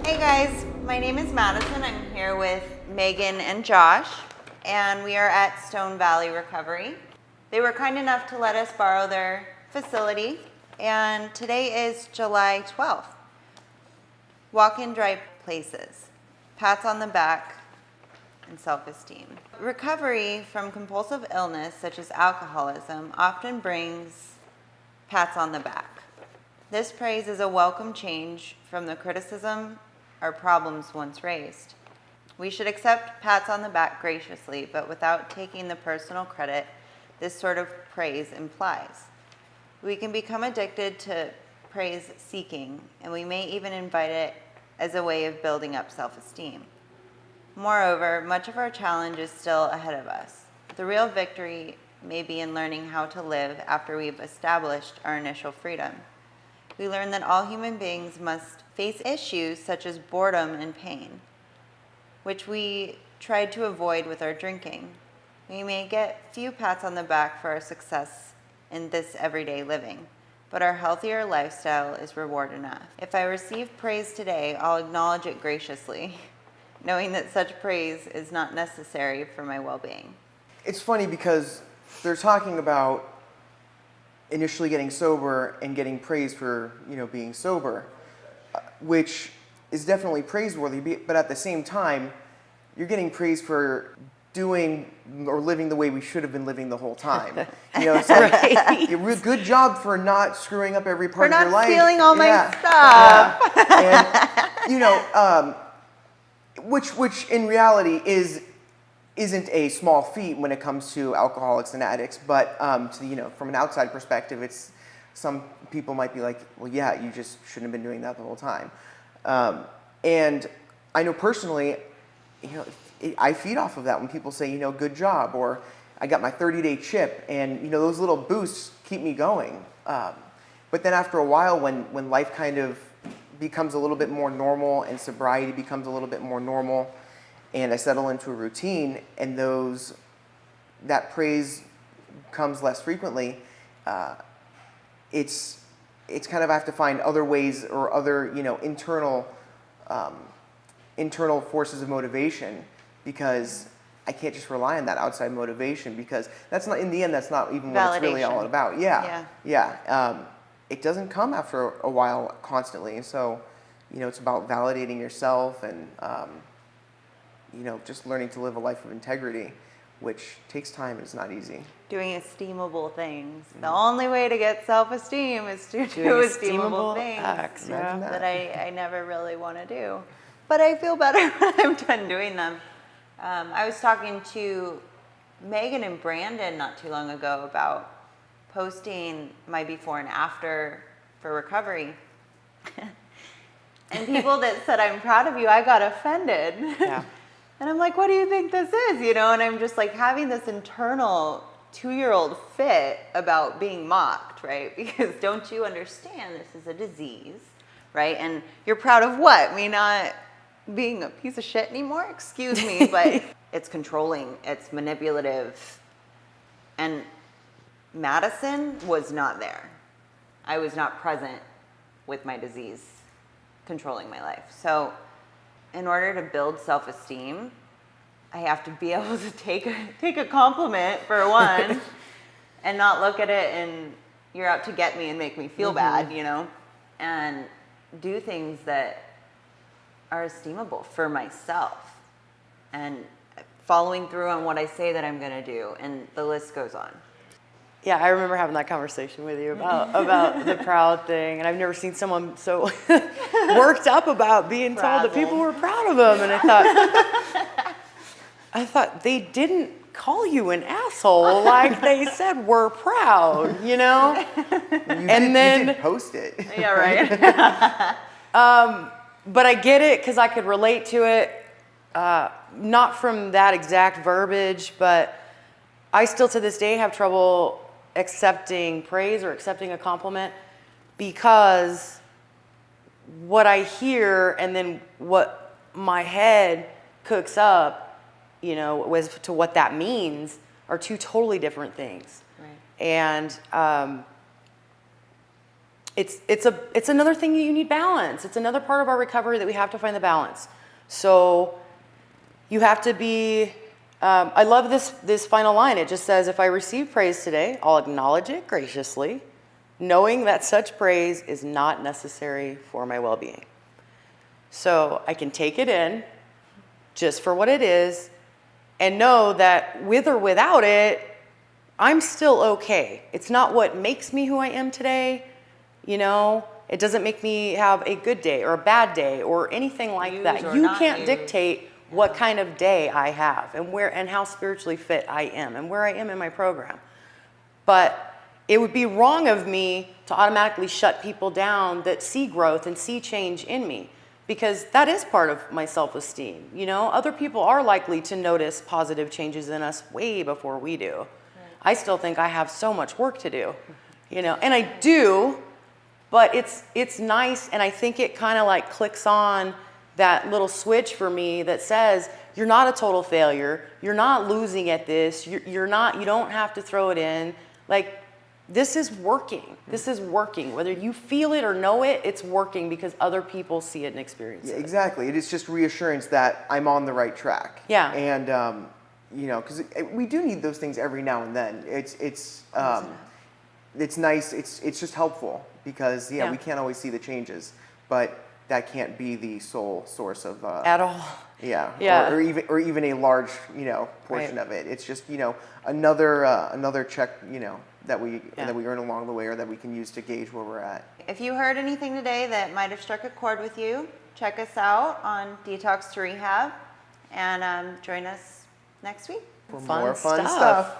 Hey guys, my name is Madison. I'm here with Megan and Josh, and we are at Stone Valley Recovery. They were kind enough to let us borrow their facility, and today is July 12th. Walk in dry places, pats on the back, and self-esteem. Recovery from compulsive illness, such as alcoholism, often brings pats on the back. This praise is a welcome change from the criticism our problems once raised. We should accept pats on the back graciously, but without taking the personal credit this sort of praise implies. We can become addicted to praise seeking, and we may even invite it as a way of building up self-esteem. Moreover, much of our challenge is still ahead of us. The real victory may be in learning how to live after we've established our initial freedom. We learn that all human beings must face issues such as boredom and pain, which we tried to avoid with our drinking. We may get few pats on the back for our success in this everyday living, but our healthier lifestyle is reward enough. If I receive praise today, I'll acknowledge it graciously, knowing that such praise is not necessary for my well-being. It's funny because they're talking about initially getting sober and getting praise for, being sober, which is definitely praiseworthy, but at the same time, you're getting praise for doing or living the way we should have been living the whole time. It's like, right. Good job for not screwing up every part of your life. For not stealing all my stuff. Yeah. And, which in reality isn't a small feat when it comes to alcoholics and addicts, but from an outside perspective, it's some people might be like, well, yeah, you just shouldn't have been doing that the whole time. And I know personally, I feed off of that when people say, good job, or I got my 30-day chip, and those little boosts keep me going. But then after a while, when life kind of becomes a little bit more normal and sobriety becomes a little bit more normal, and I settle into a routine, and that praise comes less frequently, it's kind of I have to find other ways or other internal forces of motivation, because I can't just rely on that outside motivation, because that's not, in the end, that's not even what it's really all about. Yeah. It doesn't come after a while constantly, and so it's about validating yourself and just learning to live a life of integrity, which takes time and is not easy. Doing esteemable things. The only way to get self-esteem is to do esteemable things acts, that I never really want to do. But I feel better when I'm done doing them. I was talking to Megan and Brandon not too long ago about posting my before and after for recovery. And people that said, I'm proud of you, I got offended. Yeah. And I'm like, what do you think this is? And I'm just like having this internal 2-year-old fit about being mocked, right? Because don't you understand this is a disease, right? And you're proud of what? Me not being a piece of shit anymore? Excuse me, but it's controlling, it's manipulative. And Madison was not there. I was not present with my disease controlling my life. So in order to build self-esteem, I have to be able to take a compliment, for one, and not look at it and you're out to get me and make me feel bad, and do things that are esteemable for myself, and following through on what I say that I'm going to do, and the list goes on. Yeah, I remember having that conversation with you about the proud thing, and I've never seen someone so worked up about being told that people were proud of them. And I thought they didn't call you an asshole like they said we're proud, You did post it. Yeah, right. But I get it because I could relate to it, not from that exact verbiage, but I still to this day have trouble accepting praise or accepting a compliment, because what I hear and then what my head cooks up, as to what that means are two totally different things. Right. And it's another thing that you need balance. It's another part of our recovery that we have to find the balance. So you have to be, I love this final line. It just says, if I receive praise today, I'll acknowledge it graciously, knowing that such praise is not necessary for my well-being. So I can take it in just for what it is and know that with or without it, I'm still okay. It's not what makes me who I am today. It doesn't make me have a good day or a bad day or anything like that. You can't dictate what kind of day I have and how spiritually fit I am and where I am in my program. But it would be wrong of me to automatically shut people down that see growth and see change in me, because that is part of my self-esteem. Other people are likely to notice positive changes in us way before we do. Right. I still think I have so much work to do, and I do, but it's nice, and I think it kind of like clicks on that little switch for me that says, you're not a total failure, you're not losing at this, you don't have to throw it in. Like, this is working. This is working. Whether you feel it or know it, it's working because other people see it and experience it. Exactly. It is just reassurance that I'm on the right track. Yeah. And, because we do need those things every now and then. It's nice. It's just helpful because, we can't always see the changes, but that can't be the sole source of at all. Yeah. Yeah. Or even a large, portion Right. of it. It's just, another check, that we earn along the way, or that we can use to gauge where we're at. If you heard anything today that might have struck a chord with you, check us out on Detox to Rehab, and join us next week. For Fun more fun stuff. stuff.